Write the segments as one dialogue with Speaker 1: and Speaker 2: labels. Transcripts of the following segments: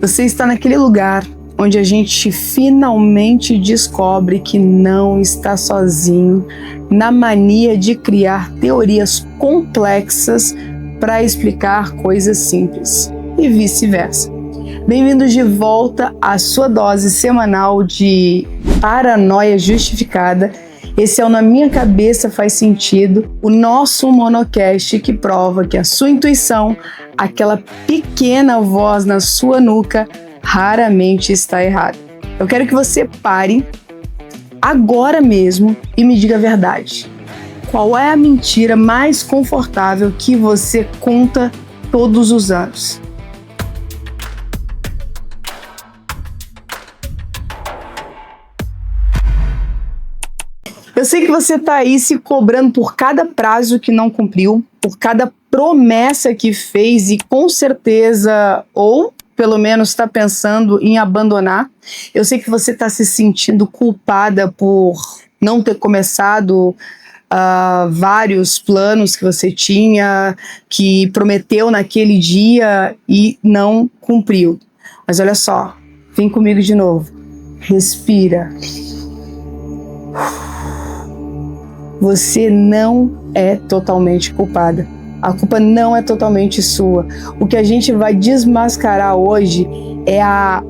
Speaker 1: Você está naquele lugar onde a gente finalmente descobre que não está sozinho na mania de criar teorias complexas para explicar coisas simples e vice-versa. Bem-vindos de volta à sua dose semanal de paranoia justificada. Esse é o Na Minha Cabeça Faz Sentido, o nosso monocast que prova que a sua intuição, aquela pequena voz na sua nuca, raramente está errada. Eu quero que você pare agora mesmo e me diga a verdade. Qual é a mentira mais confortável que você conta todos os anos? Eu sei que você está aí se cobrando por cada prazo que não cumpriu, por cada promessa que fez e com certeza, ou pelo menos está pensando em abandonar. Eu sei que você está se sentindo culpada por não ter começado vários planos que você tinha, que prometeu naquele dia e não cumpriu. Mas olha só, vem comigo de novo. Respira. Você não é totalmente culpada. A culpa não é totalmente sua. O que a gente vai desmascarar hoje é a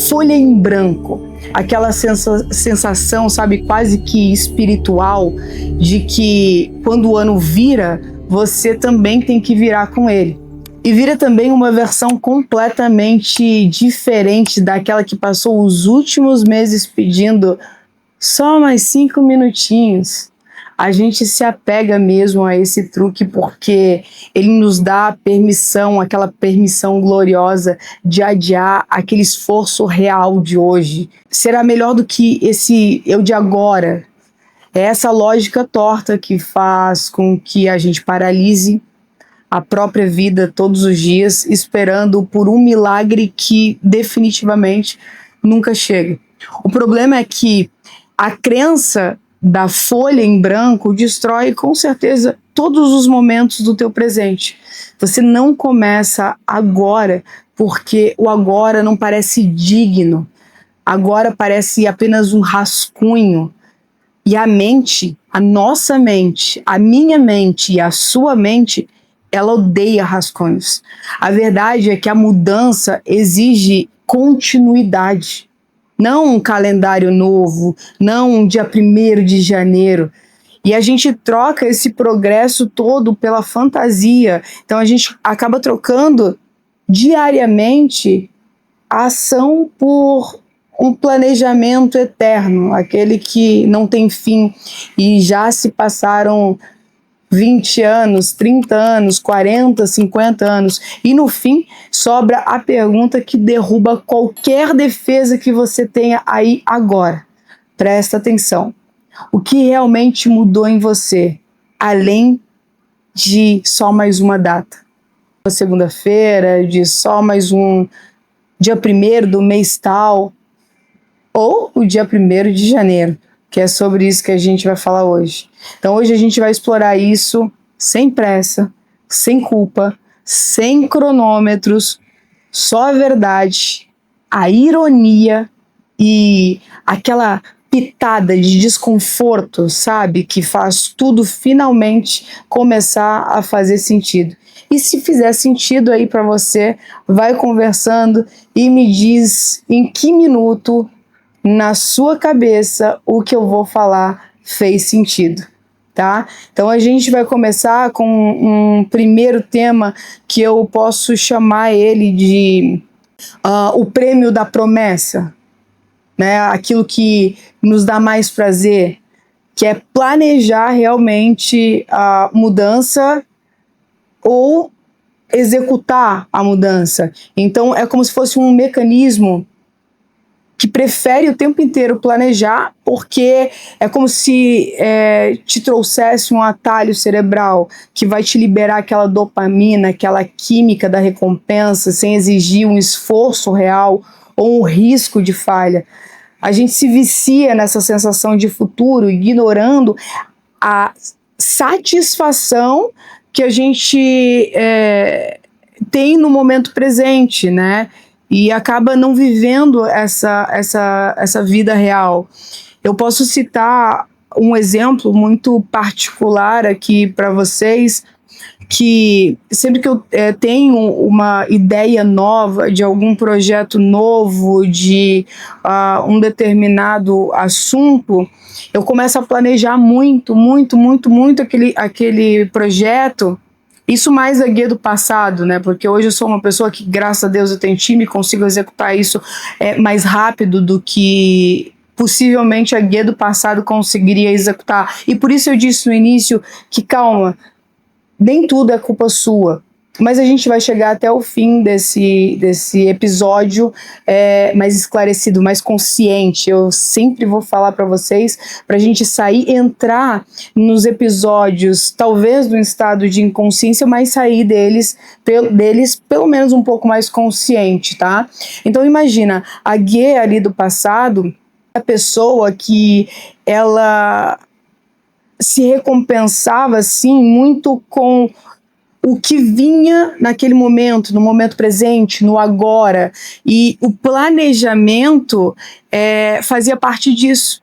Speaker 1: folha em branco. Aquela sensação, sabe, quase que espiritual, de que quando o ano vira, você também tem que virar com ele. E vira também uma versão completamente diferente daquela que passou os últimos meses pedindo só mais 5 minutinhos. A gente se apega mesmo a esse truque porque ele nos dá a permissão, aquela permissão gloriosa de adiar aquele esforço real de hoje. Será melhor do que esse eu de agora. É essa lógica torta que faz com que a gente paralise a própria vida todos os dias, esperando por um milagre que definitivamente nunca chega. O problema é que a crença da folha em branco destrói com certeza todos os momentos do teu presente. Você não começa agora porque o agora não parece digno. Agora parece apenas um rascunho. E a mente, a nossa mente, a minha mente e a sua mente, ela odeia rascunhos. A verdade é que a mudança exige continuidade. Não um calendário novo, não um dia 1º de janeiro. E a gente troca esse progresso todo pela fantasia. Então a gente acaba trocando diariamente a ação por um planejamento eterno, aquele que não tem fim. E já se passaram 20 anos, 30 anos, 40, 50 anos. E no fim, sobra a pergunta que derruba qualquer defesa que você tenha aí agora. Presta atenção. O que realmente mudou em você, além de só mais uma data? Uma segunda-feira, de só mais um dia 1º do mês tal, ou o dia 1º de janeiro. Que é sobre isso que a gente vai falar hoje. Então hoje a gente vai explorar isso sem pressa, sem culpa, sem cronômetros, só a verdade, a ironia e aquela pitada de desconforto, sabe? Que faz tudo finalmente começar a fazer sentido. E se fizer sentido aí para você, vai conversando e me diz em que minuto na sua cabeça o que eu vou falar fez sentido, tá? Então a gente vai começar com um primeiro tema que eu posso chamar ele de o prêmio da promessa, né? Aquilo que nos dá mais prazer, que é planejar realmente a mudança ou executar a mudança. Então é como se fosse um mecanismo que prefere o tempo inteiro planejar, porque é como se te trouxesse um atalho cerebral que vai te liberar aquela dopamina, aquela química da recompensa, sem exigir um esforço real ou um risco de falha. A gente se vicia nessa sensação de futuro, ignorando a satisfação que a gente tem no momento presente, né? e acaba não vivendo essa vida real. Eu posso citar um exemplo muito particular aqui para vocês, que sempre que eu tenho uma ideia nova de algum projeto novo, de um determinado assunto, eu começo a planejar muito aquele projeto. Isso mais a guia do passado, né? Porque hoje eu sou uma pessoa que, graças a Deus, eu tenho time e consigo executar isso mais rápido do que possivelmente a guia do passado conseguiria executar. E por isso eu disse no início que, calma, nem tudo é culpa sua, mas a gente vai chegar até o fim desse episódio mais esclarecido, mais consciente. Eu sempre vou falar para vocês, para a gente sair, entrar nos episódios, talvez no estado de inconsciência, mas sair deles pelo menos um pouco mais consciente, tá? Então imagina, a Guê ali do passado, a pessoa que ela se recompensava assim muito com o que vinha naquele momento, no momento presente, no agora, e o planejamento fazia parte disso.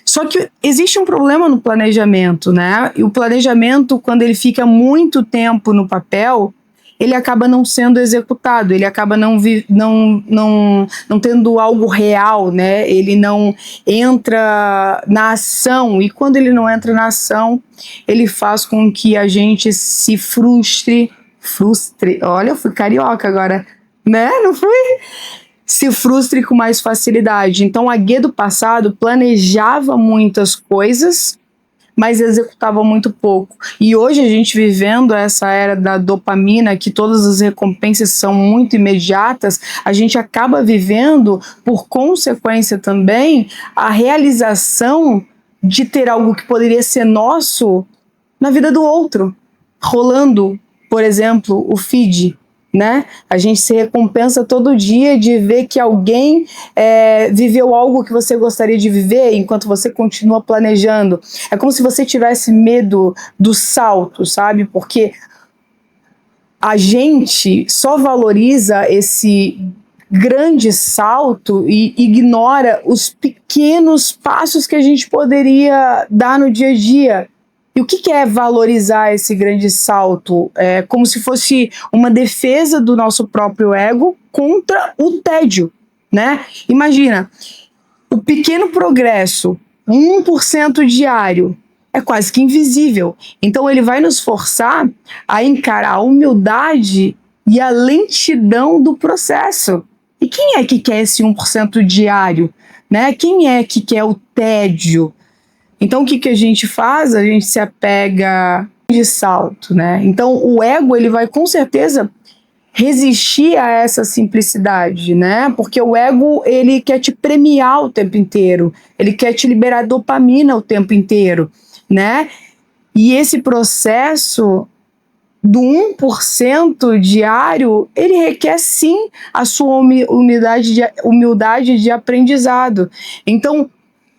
Speaker 1: Só que existe um problema no planejamento, né? E o planejamento, quando ele fica muito tempo no papel, ele acaba não sendo executado, ele acaba não tendo algo real, né? Ele não entra na ação, e quando ele não entra na ação, ele faz com que a gente se frustre, olha, eu fui carioca agora, né? Não fui? Se frustre com mais facilidade. Então a Guê do passado planejava muitas coisas, mas executava muito pouco. E hoje a gente vivendo essa era da dopamina, que todas as recompensas são muito imediatas, a gente acaba vivendo, por consequência também, a realização de ter algo que poderia ser nosso na vida do outro. Rolando, por exemplo, o feed, né? A gente se recompensa todo dia de ver que alguém viveu algo que você gostaria de viver enquanto você continua planejando. É como se você tivesse medo do salto, sabe? Porque a gente só valoriza esse grande salto e ignora os pequenos passos que a gente poderia dar no dia a dia. E o que é valorizar esse grande salto? É como se fosse uma defesa do nosso próprio ego contra o tédio, né? Imagina, o pequeno progresso, 1% diário, é quase que invisível. Então ele vai nos forçar a encarar a humildade e a lentidão do processo. E quem é que quer esse 1% diário, né? Quem é que quer o tédio? Então o que a gente faz? A gente se apega de salto, né? Então o ego, ele vai com certeza resistir a essa simplicidade, né? Porque o ego, ele quer te premiar o tempo inteiro, ele quer te liberar dopamina o tempo inteiro, né? E esse processo do 1% diário, ele requer sim a sua humildade de aprendizado. Então,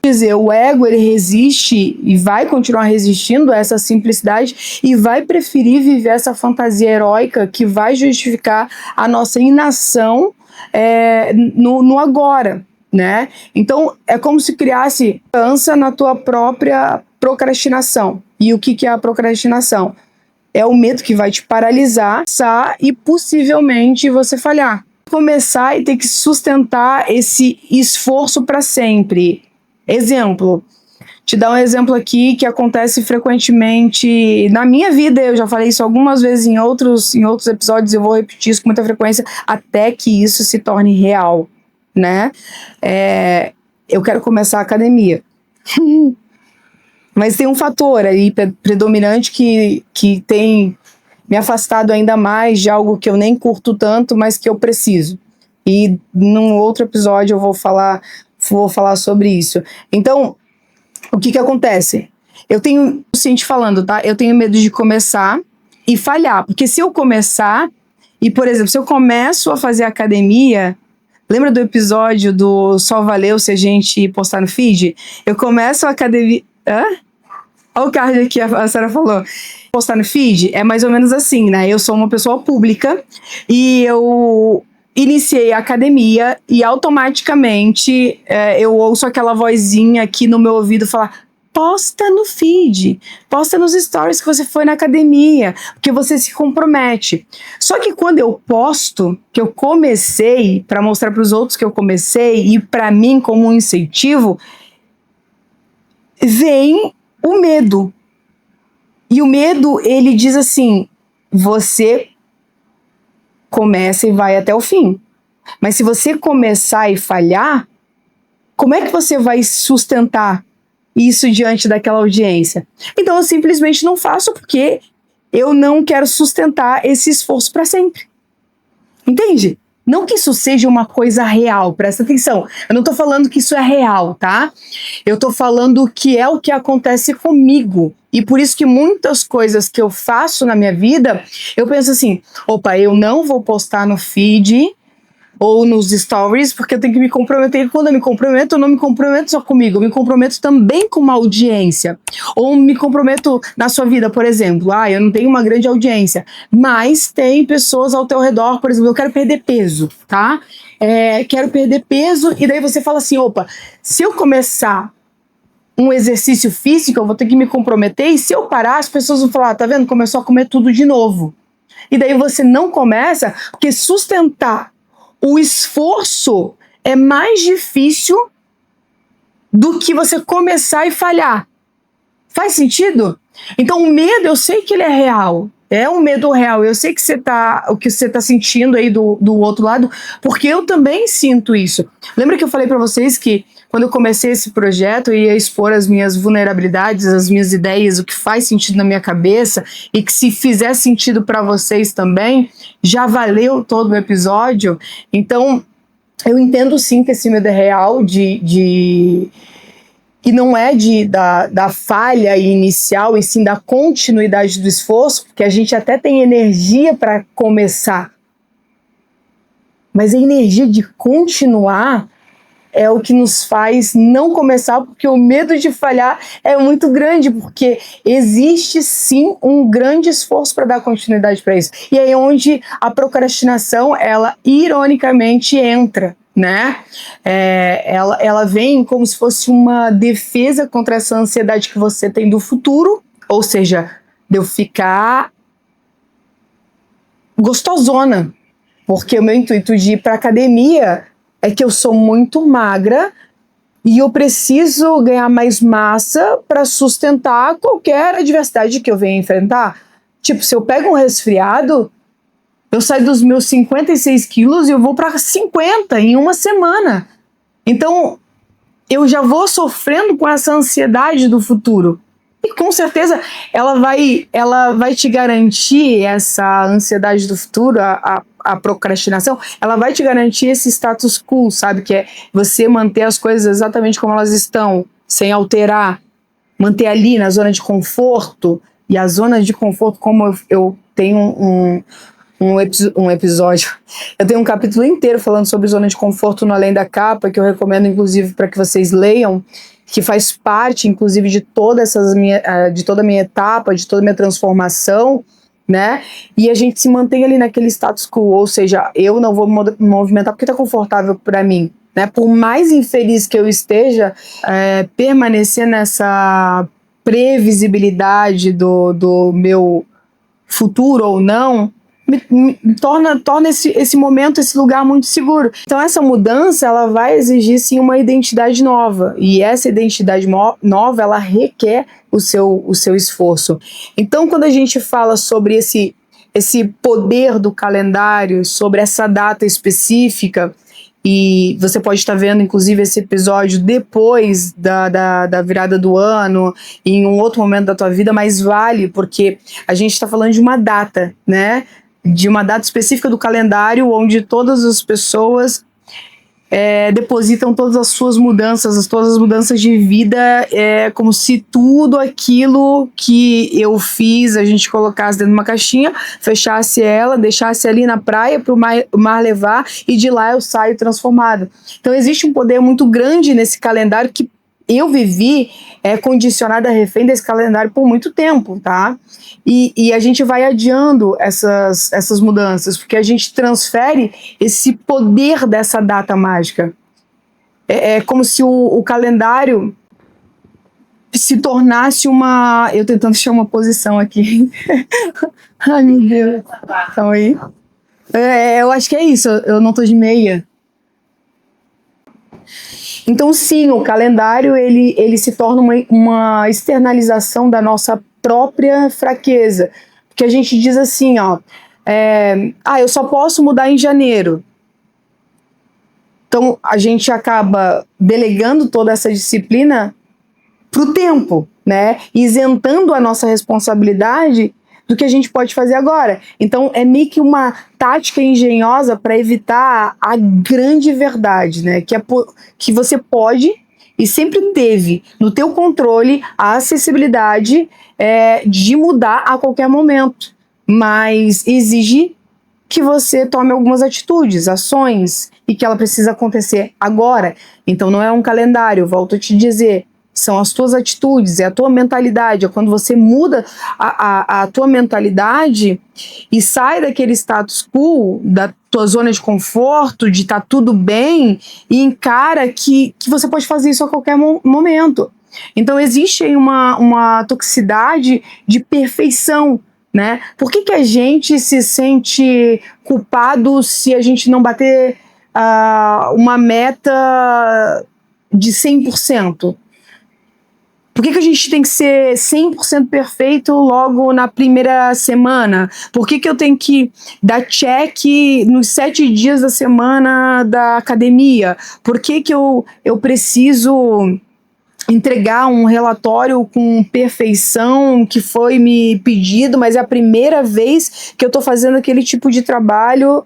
Speaker 1: dizer, o ego, ele resiste e vai continuar resistindo a essa simplicidade e vai preferir viver essa fantasia heróica que vai justificar a nossa inação no agora, né? Então é como se criasse ânsia na tua própria procrastinação. E o que é a procrastinação? É o medo que vai te paralisar e possivelmente você falhar. Começar e ter que sustentar esse esforço para sempre. Exemplo, te dar um exemplo aqui que acontece frequentemente na minha vida. Eu já falei isso algumas vezes em outros episódios, eu vou repetir isso com muita frequência até que isso se torne real, né? Eu quero começar a academia. Mas tem um fator aí predominante que tem me afastado ainda mais de algo que eu nem curto tanto, mas que eu preciso. E num outro episódio eu vou falar sobre isso. Então, o que acontece? Eu tenho, ciente falando, tá? Eu tenho medo de começar e falhar. Porque se eu começar, e por exemplo, se eu começo a fazer academia, lembra do episódio do Só Valeu se a gente postar no feed? Eu começo a academia... Olha o card aqui, a Sarah falou. Postar no feed é mais ou menos assim, né? Eu sou uma pessoa pública e eu iniciei a academia e automaticamente eu ouço aquela vozinha aqui no meu ouvido falar: posta no feed, posta nos stories que você foi na academia, que você se compromete. Só que quando eu posto, que eu comecei, para mostrar para os outros que eu comecei e para mim como um incentivo, vem o medo. E o medo, ele diz assim: você começa e vai até o fim. Mas se você começar e falhar, como é que você vai sustentar isso diante daquela audiência? Então eu simplesmente não faço, porque eu não quero sustentar esse esforço para sempre. Entende? Não que isso seja uma coisa real, presta atenção. Eu não tô falando que isso é real, tá? Eu tô falando que é o que acontece comigo. E por isso que muitas coisas que eu faço na minha vida, eu penso assim: opa, eu não vou postar no feed ou nos stories, porque eu tenho que me comprometer. E quando eu me comprometo, eu não me comprometo só comigo, eu me comprometo também com uma audiência. Ou me comprometo na sua vida, por exemplo. Eu não tenho uma grande audiência, mas tem pessoas ao teu redor. Por exemplo, eu quero perder peso, tá? Quero perder peso, e daí você fala assim: opa, se eu começar um exercício físico, eu vou ter que me comprometer, e se eu parar, as pessoas vão falar: tá vendo? Começou a comer tudo de novo. E daí você não começa, porque sustentar o esforço é mais difícil do que você começar e falhar. Faz sentido? Então o medo, eu sei que ele é real. É um medo real. Eu sei que o que você tá sentindo aí do outro lado, porque eu também sinto isso. Lembra que eu falei para vocês que quando eu comecei esse projeto, eu ia expor as minhas vulnerabilidades, as minhas ideias, o que faz sentido na minha cabeça, e que se fizer sentido para vocês também, já valeu todo o episódio. Então, eu entendo sim que esse medo é real, e não é da falha inicial, e sim da continuidade do esforço, porque a gente até tem energia para começar. Mas a energia de continuar é o que nos faz não começar, porque o medo de falhar é muito grande, porque existe sim um grande esforço para dar continuidade para isso. E aí é onde a procrastinação, ela ironicamente entra, né? Ela vem como se fosse uma defesa contra essa ansiedade que você tem do futuro, ou seja, de eu ficar gostosona, porque o meu intuito de ir para academia é que eu sou muito magra e eu preciso ganhar mais massa para sustentar qualquer adversidade que eu venha enfrentar. Tipo, se eu pego um resfriado, eu saio dos meus 56 quilos e eu vou para 50 em uma semana. Então, eu já vou sofrendo com essa ansiedade do futuro. E com certeza ela vai te garantir, essa ansiedade do futuro, a procrastinação, ela vai te garantir esse status quo, sabe? Que é você manter as coisas exatamente como elas estão, sem alterar, manter ali na zona de conforto. E a zona de conforto, como eu tenho um episódio, eu tenho um capítulo inteiro falando sobre zona de conforto no Além da Capa, que eu recomendo inclusive para que vocês leiam, que faz parte inclusive de toda a minha etapa, de toda a minha transformação, né? E a gente se mantém ali naquele status quo, ou seja, eu não vou me movimentar porque tá confortável para mim, né? Por mais infeliz que eu esteja, permanecer nessa previsibilidade do meu futuro ou não, me torna esse momento, esse lugar muito seguro. Então essa mudança, ela vai exigir sim uma identidade nova, e essa identidade nova, ela requer o seu esforço. Então quando a gente fala sobre esse poder do calendário, sobre essa data específica, e você pode estar vendo inclusive esse episódio depois da virada do ano, em um outro momento da tua vida, mas vale, porque a gente está falando de uma data, né? De uma data específica do calendário, onde todas as pessoas depositam todas as suas mudanças, todas as mudanças de vida, como se tudo aquilo que eu fiz, a gente colocasse dentro de uma caixinha, fechasse ela, deixasse ali na praia para o mar levar, e de lá eu saio transformado. Então existe um poder muito grande nesse calendário que eu vivi condicionada, refém desse calendário por muito tempo, tá? E a gente vai adiando essas mudanças, porque a gente transfere esse poder dessa data mágica. É como se o calendário se tornasse uma... Eu tentando achar uma posição aqui. Ai, meu Deus. Calma aí. Eu acho que é isso, eu não tô de meia. Então, sim, o calendário ele se torna uma externalização da nossa própria fraqueza. Porque a gente diz assim, ó, eu só posso mudar em janeiro. Então, a gente acaba delegando toda essa disciplina para o tempo, né? Isentando a nossa responsabilidade do que a gente pode fazer agora. Então, é meio que uma tática engenhosa para evitar a grande verdade, né? Que você pode e sempre teve no teu controle a acessibilidade de mudar a qualquer momento, mas exige que você tome algumas atitudes, ações, e que ela precisa acontecer agora. Então, não é um calendário, volto a te dizer, são as tuas atitudes, é a tua mentalidade, é quando você muda a tua mentalidade e sai daquele status quo, da tua zona de conforto, de estar tudo bem, e encara que você pode fazer isso a qualquer momento. Então existe aí uma toxicidade de perfeição, né? Por que a gente se sente culpado se a gente não bater uma meta de 100%? Por que a gente tem que ser 100% perfeito logo na primeira semana? Por que eu tenho que dar check nos 7 dias da semana da academia? Por que eu preciso entregar um relatório com perfeição que foi me pedido, mas é a primeira vez que eu estou fazendo aquele tipo de trabalho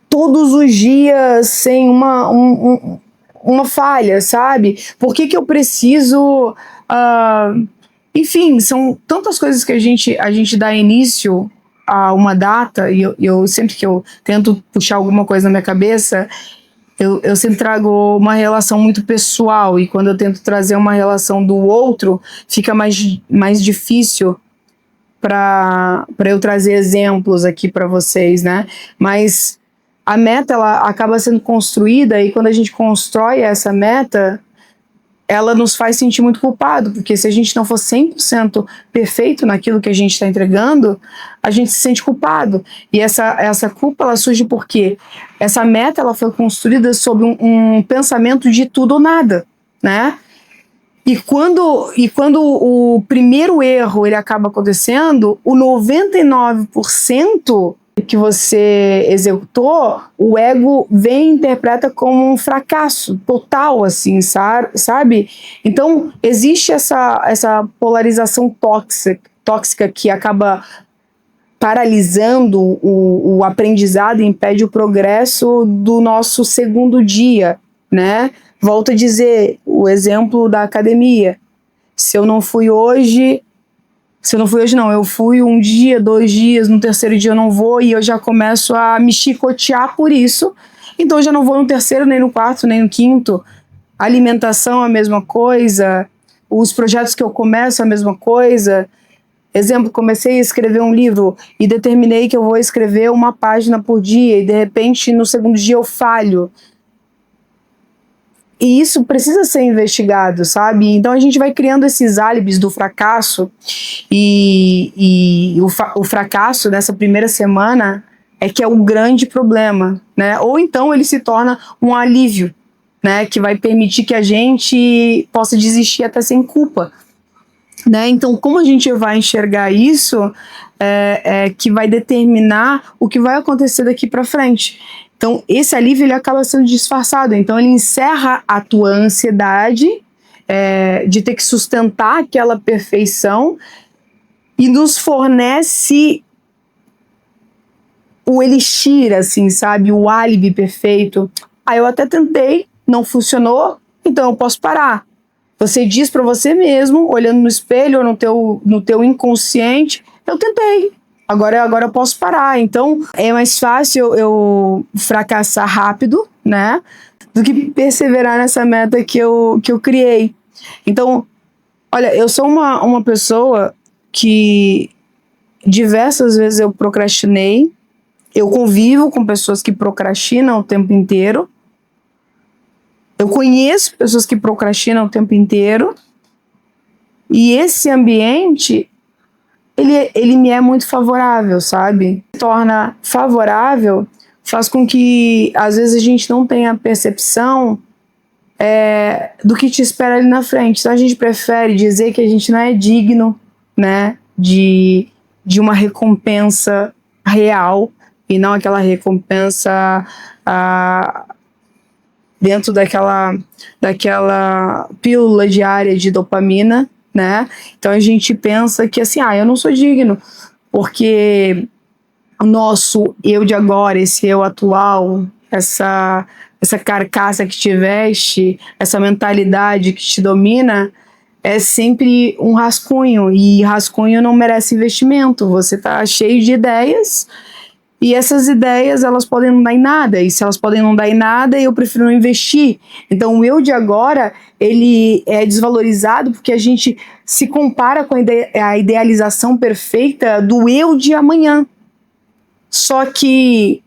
Speaker 1: todos os dias sem uma falha, sabe? Por que eu preciso... enfim, são tantas coisas que a gente dá início a uma data, e eu sempre que eu tento puxar alguma coisa na minha cabeça, eu sempre trago uma relação muito pessoal, e quando eu tento trazer uma relação do outro, fica mais difícil para eu trazer exemplos aqui para vocês, né? Mas a meta, ela acaba sendo construída, e quando a gente constrói essa meta, ela nos faz sentir muito culpado, porque se a gente não for 100% perfeito naquilo que a gente está entregando, a gente se sente culpado. E essa culpa, ela surge porque essa meta, ela foi construída sob um pensamento de tudo ou nada, né? E quando o primeiro erro ele acaba acontecendo, o 99% que você executou, o ego vem e interpreta como um fracasso total, assim, sabe? Então, existe essa polarização tóxica que acaba paralisando o aprendizado e impede o progresso do nosso segundo dia, né? Volto a dizer, o exemplo da academia. Se eu não fui hoje não, eu fui um dia, 2 dias, no terceiro dia eu não vou, e eu já começo a me chicotear por isso, então eu já não vou no terceiro, nem no quarto, nem no quinto. A alimentação é a mesma coisa, os projetos que eu começo é a mesma coisa. Exemplo, comecei a escrever um livro e determinei que eu vou escrever 1 página por dia, e de repente no segundo dia eu falho. E isso precisa ser investigado, sabe? Então a gente vai criando esses álibis do fracasso, e o fracasso nessa primeira semana é que é um grande problema, né? Ou então ele se torna um alívio, né? Que vai permitir que a gente possa desistir até sem culpa, né? Então, como a gente vai enxergar isso que vai determinar o que vai acontecer daqui para frente. Então, esse alívio ele acaba sendo disfarçado. Então, ele encerra a tua ansiedade de ter que sustentar aquela perfeição e nos fornece o elixir, assim, sabe? O álibi perfeito. Eu até tentei, não funcionou, então eu posso parar. Você diz para você mesmo, olhando no espelho ou no teu inconsciente, eu tentei. Agora eu posso parar. Então é mais fácil eu fracassar rápido, né? do que perseverar nessa meta que eu criei. Então, olha, eu sou uma pessoa que diversas vezes eu procrastinei, eu convivo com pessoas que procrastinam o tempo inteiro, eu conheço pessoas que procrastinam o tempo inteiro, e esse ambiente, ele me é muito favorável, sabe? Se torna favorável, faz com que, às vezes, a gente não tenha percepção do que te espera ali na frente. Então, a gente prefere dizer que a gente não é digno, né, de uma recompensa real, e não aquela recompensa dentro daquela pílula diária de dopamina, né? Então a gente pensa que assim, eu não sou digno, porque o nosso eu de agora, esse eu atual, essa carcaça que te veste, essa mentalidade que te domina, é sempre um rascunho, e rascunho não merece investimento. Você tá cheio de ideias, e essas ideias, elas podem não dar em nada, e se elas podem não dar em nada, eu prefiro não investir. Então o eu de agora, ele é desvalorizado porque a gente se compara com a idealização perfeita do eu de amanhã. Só que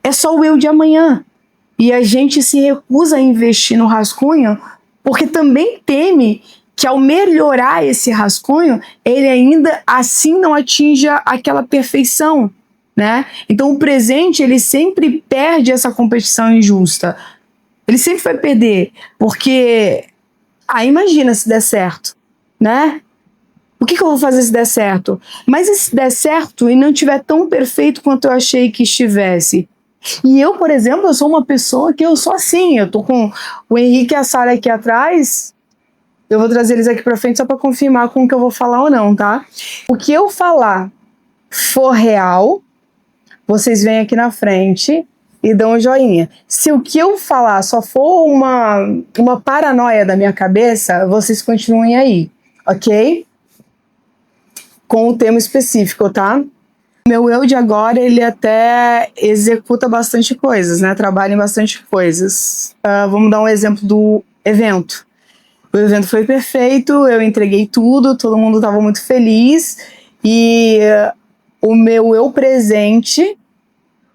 Speaker 1: é só o eu de amanhã, e a gente se recusa a investir no rascunho porque também teme que ao melhorar esse rascunho, ele ainda assim não atinja aquela perfeição, né? Então o presente, ele sempre perde essa competição injusta. Ele sempre vai perder, porque imagina se der certo, né? O que eu vou fazer se der certo? Mas e se der certo e não estiver tão perfeito quanto eu achei que estivesse? E eu, por exemplo, eu sou uma pessoa que eu sou assim, eu tô com o Henrique e a Sara aqui atrás. Eu vou trazer eles aqui pra frente só pra confirmar com o que eu vou falar ou não, tá? O que eu falar for real, vocês vêm aqui na frente e dão um joinha. Se o que eu falar só for uma paranoia da minha cabeça, vocês continuem aí, ok? Com o tema específico, tá? Meu eu de agora, ele até executa bastante coisas, né? Trabalha em bastante coisas. Vamos dar um exemplo do evento. O evento foi perfeito, eu entreguei tudo, todo mundo estava muito feliz, e o meu eu presente,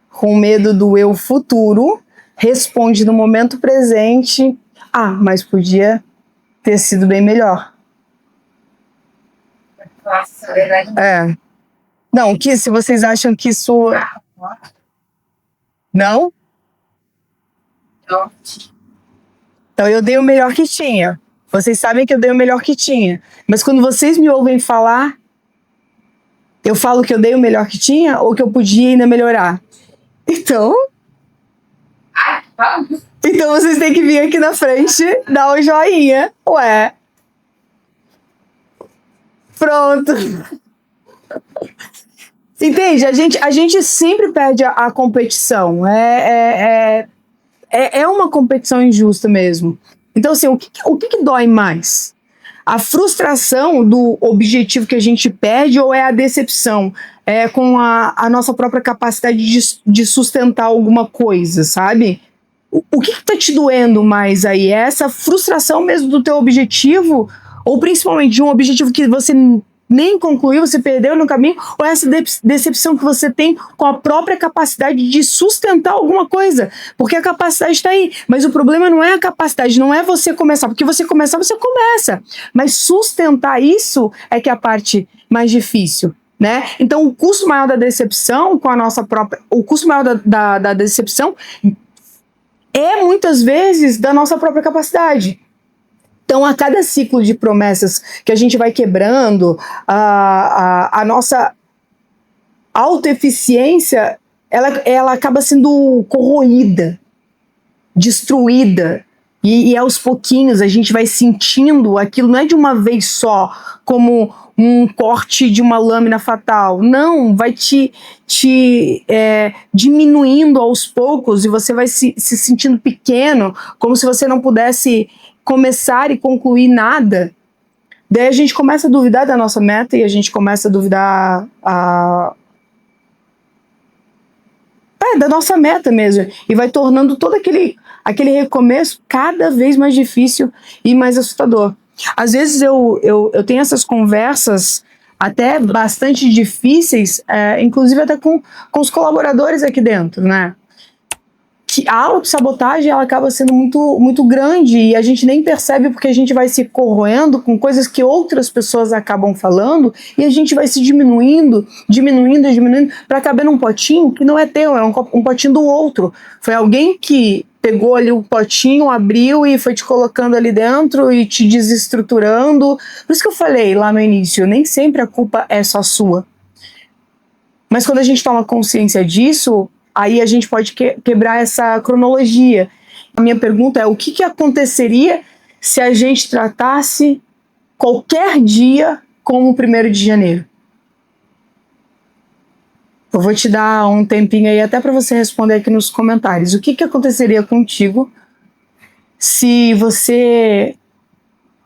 Speaker 1: com medo do eu futuro, responde no momento presente: mas podia ter sido bem melhor.
Speaker 2: Nossa, verdade.
Speaker 1: Não, se vocês acham que isso... Não? Então eu dei o melhor que tinha. Vocês sabem que eu dei o melhor que tinha. Mas quando vocês me ouvem falar, eu falo que eu dei o melhor que tinha ou que eu podia ainda melhorar? Então vocês têm que vir aqui na frente, dar um joinha. Ué. Pronto. Entende? A gente sempre perde a competição. É uma competição injusta mesmo. Então, assim, o que dói mais? A frustração do objetivo que a gente perde, ou é a decepção com a nossa própria capacidade de sustentar alguma coisa, sabe? O que tá te doendo mais aí? É essa frustração mesmo do teu objetivo? Ou principalmente de um objetivo que você nem concluiu, você perdeu no caminho? Ou essa decepção que você tem com a própria capacidade de sustentar alguma coisa? Porque a capacidade está aí, mas o problema não é a capacidade, não é você começar, porque você começar, você começa, mas sustentar isso é que é a parte mais difícil, né? Então o custo maior da decepção com a nossa própria... O custo maior da decepção é muitas vezes da nossa própria capacidade. Então, a cada ciclo de promessas que a gente vai quebrando, a nossa autoeficiência, ela acaba sendo corroída, destruída. E aos pouquinhos a gente vai sentindo aquilo, não é de uma vez só, como um corte de uma lâmina fatal. Não, vai te diminuindo aos poucos, e você vai se sentindo pequeno, como se você não pudesse começar e concluir nada. Daí a gente começa a duvidar da nossa meta, e a gente começa a duvidar da nossa meta mesmo. E vai tornando todo aquele recomeço cada vez mais difícil e mais assustador. Às vezes eu tenho essas conversas até bastante difíceis, inclusive até com os colaboradores aqui dentro, né? Que a autossabotagem ela acaba sendo muito grande e a gente nem percebe porque a gente vai se corroendo com coisas que outras pessoas acabam falando e a gente vai se diminuindo para caber num potinho que não é teu, é um potinho do outro. Foi alguém que pegou ali o potinho, abriu e foi te colocando ali dentro e te desestruturando. Por isso que eu falei lá no início, nem sempre a culpa é só sua. Mas quando a gente toma consciência disso, aí a gente pode quebrar essa cronologia. A minha pergunta é: o que aconteceria se a gente tratasse qualquer dia como o 1º de janeiro? Eu vou te dar um tempinho aí até para você responder aqui nos comentários. O que aconteceria contigo se você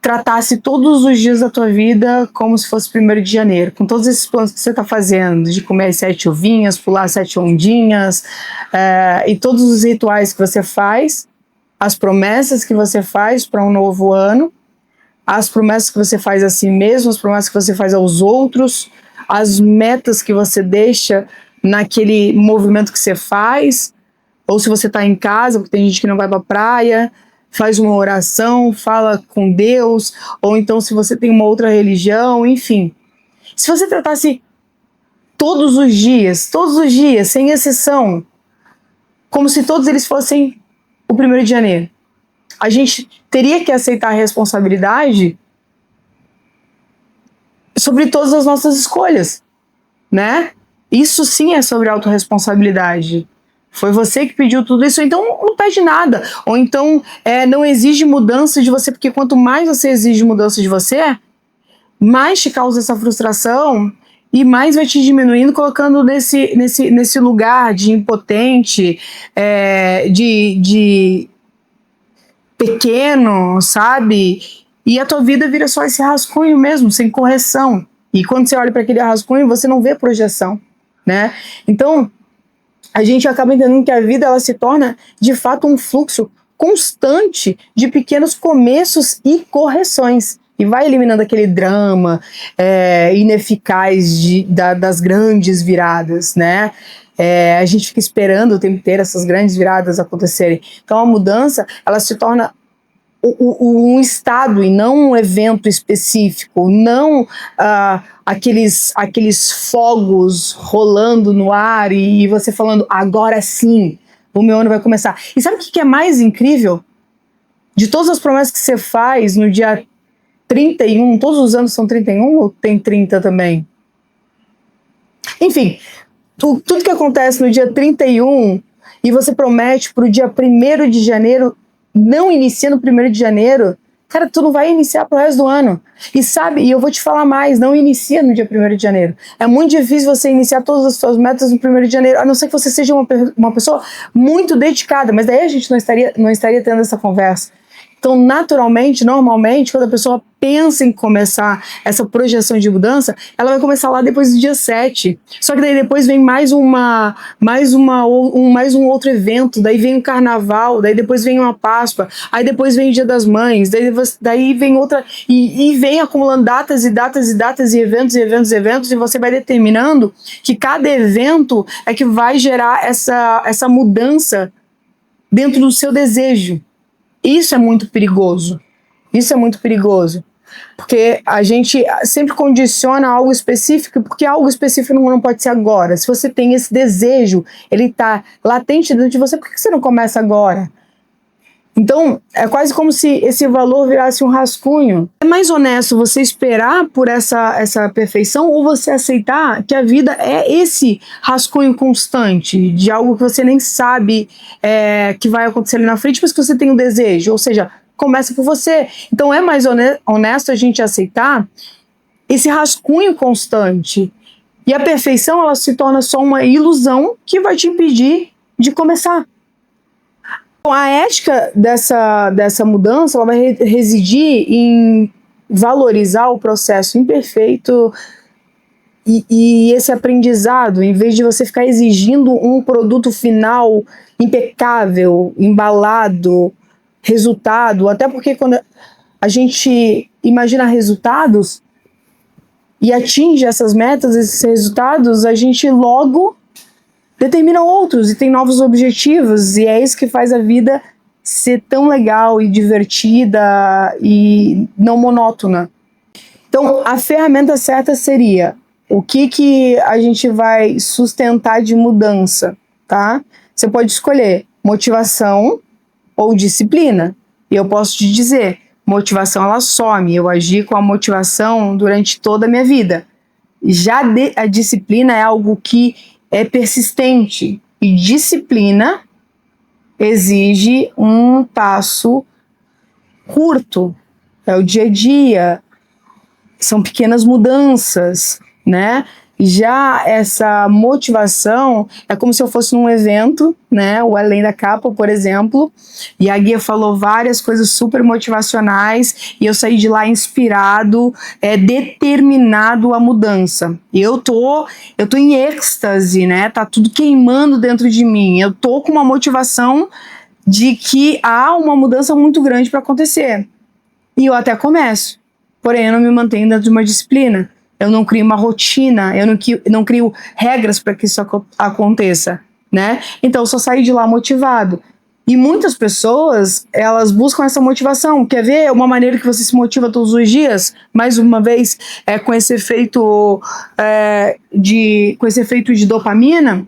Speaker 1: tratasse todos os dias da tua vida como se fosse 1º de janeiro, com todos esses planos que você está fazendo, de comer as 7 uvinhas, pular 7 ondinhas, e todos os rituais que você faz, as promessas que você faz para um novo ano, as promessas que você faz a si mesmo, as promessas que você faz aos outros, as metas que você deixa naquele movimento que você faz, ou se você está em casa, porque tem gente que não vai para a praia, faz uma oração, fala com Deus, ou então se você tem uma outra religião, enfim. Se você tratasse todos os dias, sem exceção, como se todos eles fossem o 1º de janeiro, a gente teria que aceitar a responsabilidade sobre todas as nossas escolhas, né? Isso sim é sobre autorresponsabilidade. Foi você que pediu tudo isso, ou então não pede nada. Ou então não exige mudança de você, porque quanto mais você exige mudança de você, mais te causa essa frustração e mais vai te diminuindo, colocando nesse lugar de impotente, de pequeno, sabe? E a tua vida vira só esse rascunho mesmo, sem correção. E quando você olha para aquele rascunho, você não vê projeção, né? Então, a gente acaba entendendo que a vida ela se torna, de fato, um fluxo constante de pequenos começos e correções. E vai eliminando aquele drama ineficaz das grandes viradas, né? A gente fica esperando o tempo inteiro essas grandes viradas acontecerem. Então, a mudança, ela se torna um estado e não um evento específico, não aqueles fogos rolando no ar e você falando, agora sim, o meu ano vai começar. E sabe o que é mais incrível? De todas as promessas que você faz no dia 31, todos os anos são 31 ou tem 30 também? Enfim, tudo que acontece no dia 31 e você promete para o dia 1º de janeiro, não inicia no 1º de janeiro, cara, tu não vai iniciar pro resto do ano. E eu vou te falar mais, não inicia no dia 1º de janeiro. É muito difícil você iniciar todas as suas metas no 1º de janeiro, a não ser que você seja uma pessoa muito dedicada, mas daí a gente não estaria tendo essa conversa. Então, naturalmente, normalmente, quando a pessoa pensa em começar essa projeção de mudança, ela vai começar lá depois do dia 7. Só que daí depois vem mais um outro evento, daí vem o carnaval, daí depois vem uma Páscoa, aí depois vem o Dia das Mães, daí vem outra, e vem acumulando datas, e eventos, e você vai determinando que cada evento é que vai gerar essa mudança dentro do seu desejo. Isso é muito perigoso. Porque a gente sempre condiciona algo específico, porque algo específico não pode ser agora. Se você tem esse desejo, ele está latente dentro de você, por que você não começa agora? Então, é quase como se esse valor virasse um rascunho. É mais honesto você esperar por essa perfeição ou você aceitar que a vida é esse rascunho constante de algo que você nem sabe que vai acontecer ali na frente, mas que você tem um desejo, ou seja, começa por você. Então é mais honesto a gente aceitar esse rascunho constante. E a perfeição, ela se torna só uma ilusão que vai te impedir de começar. A ética dessa mudança ela vai residir em valorizar o processo imperfeito e esse aprendizado, em vez de você ficar exigindo um produto final impecável, embalado, resultado, até porque quando a gente imagina resultados e atinge essas metas, esses resultados, a gente logo determina outros e tem novos objetivos, e é isso que faz a vida ser tão legal e divertida e não monótona. Então, a ferramenta certa seria o que a gente vai sustentar de mudança, tá? Você pode escolher motivação ou disciplina. E eu posso te dizer, motivação ela some, eu agi com a motivação durante toda a minha vida. Já a disciplina é algo que é persistente, e disciplina exige um passo curto, é o dia a dia, são pequenas mudanças, né? Já essa motivação é como se eu fosse num evento, né? O Além da Capa, por exemplo, e a guia falou várias coisas super motivacionais e eu saí de lá inspirado, determinado à mudança. Eu tô em êxtase, né? Tá tudo queimando dentro de mim. Eu tô com uma motivação de que há uma mudança muito grande para acontecer. E eu até começo. Porém, eu não me mantenho dentro de uma disciplina. Eu não crio uma rotina, eu não crio regras para que isso aconteça, né? Então, eu só saio de lá motivado. E muitas pessoas, elas buscam essa motivação. Quer ver uma maneira que você se motiva todos os dias? Mais uma vez, com esse efeito de dopamina,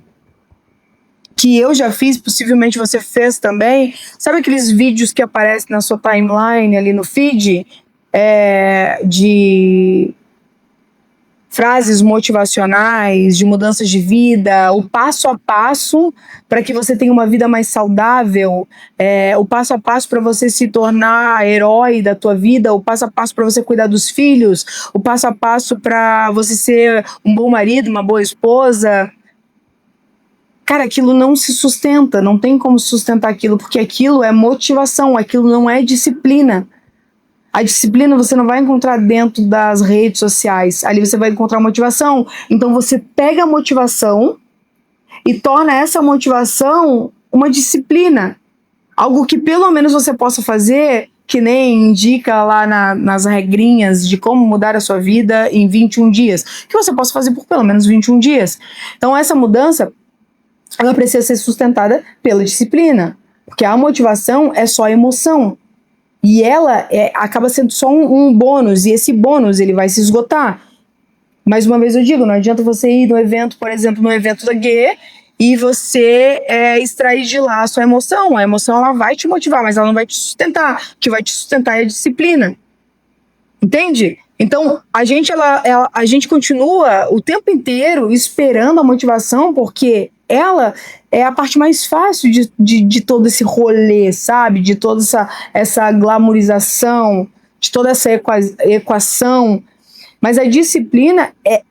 Speaker 1: que eu já fiz, possivelmente você fez também. Sabe aqueles vídeos que aparecem na sua timeline ali no feed? De frases motivacionais, de mudanças de vida, o passo a passo para que você tenha uma vida mais saudável, o passo a passo para você se tornar herói da tua vida, o passo a passo para você cuidar dos filhos, o passo a passo para você ser um bom marido, uma boa esposa. Cara, aquilo não se sustenta, não tem como sustentar aquilo, porque aquilo é motivação, aquilo não é disciplina. A disciplina você não vai encontrar dentro das redes sociais. Ali você vai encontrar motivação. Então você pega a motivação e torna essa motivação uma disciplina. Algo que pelo menos você possa fazer, que nem indica lá nas regrinhas de como mudar a sua vida em 21 dias. Que você possa fazer por pelo menos 21 dias. Então essa mudança, ela precisa ser sustentada pela disciplina. Porque a motivação é só emoção. E ela acaba sendo só um bônus, e esse bônus ele vai se esgotar. Mais uma vez eu digo, não adianta você ir no evento, por exemplo, no evento da Guê, e você extrair de lá a sua emoção. A emoção ela vai te motivar, mas ela não vai te sustentar. O que vai te sustentar é a disciplina. Entende? Então, a gente continua o tempo inteiro esperando a motivação, porque ela é a parte mais fácil de todo esse rolê, sabe? De toda essa glamorização, de toda essa equação. Mas a disciplina é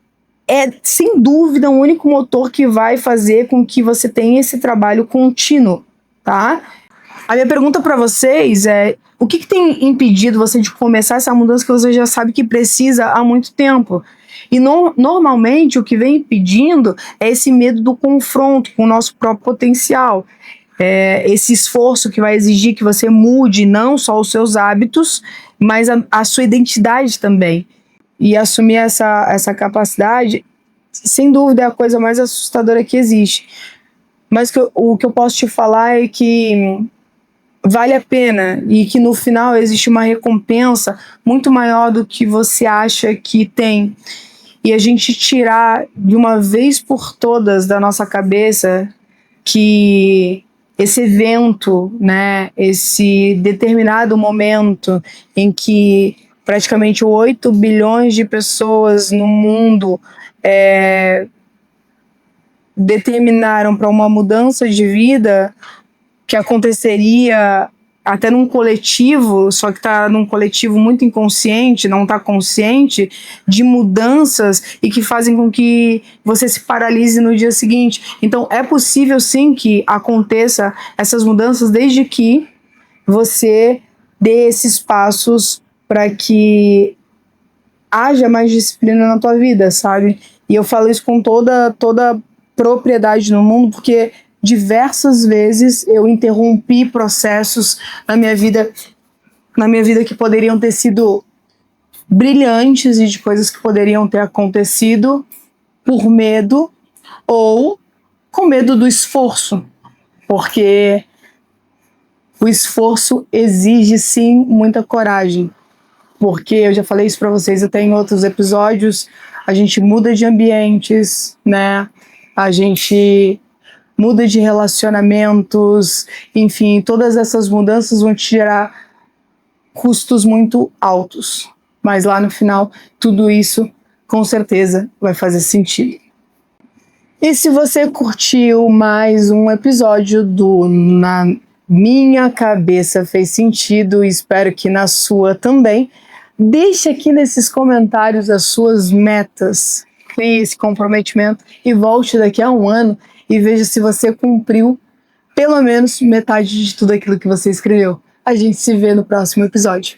Speaker 1: sem dúvida, o único motor que vai fazer com que você tenha esse trabalho contínuo, tá? A minha pergunta para vocês é: o que tem impedido você de começar essa mudança que você já sabe que precisa há muito tempo? E normalmente o que vem impedindo é esse medo do confronto com o nosso próprio potencial. Esse esforço que vai exigir que você mude não só os seus hábitos, mas a sua identidade também. E assumir essa capacidade, sem dúvida, é a coisa mais assustadora que existe. Mas o que eu posso te falar é que vale a pena e que no final existe uma recompensa muito maior do que você acha que tem. E a gente tirar de uma vez por todas da nossa cabeça que esse evento, né, esse determinado momento em que praticamente 8 bilhões de pessoas no mundo determinaram para uma mudança de vida que aconteceria até num coletivo, só que está num coletivo muito inconsciente, não está consciente, de mudanças e que fazem com que você se paralise no dia seguinte. Então é possível sim que aconteça essas mudanças, desde que você dê esses passos para que haja mais disciplina na tua vida, sabe? E eu falo isso com toda propriedade no mundo, porque diversas vezes eu interrompi processos na minha vida que poderiam ter sido brilhantes e de coisas que poderiam ter acontecido por medo ou com medo do esforço, porque o esforço exige sim muita coragem, porque eu já falei isso para vocês até em outros episódios, a gente muda de ambientes, né? A gente muda de relacionamentos, enfim, todas essas mudanças vão te gerar custos muito altos, mas lá no final tudo isso com certeza vai fazer sentido. E se você curtiu mais um episódio do Na Minha Cabeça Fez Sentido, espero que na sua também, deixe aqui nesses comentários as suas metas, crie esse comprometimento e volte daqui a um ano e veja se você cumpriu pelo menos metade de tudo aquilo que você escreveu. A gente se vê no próximo episódio.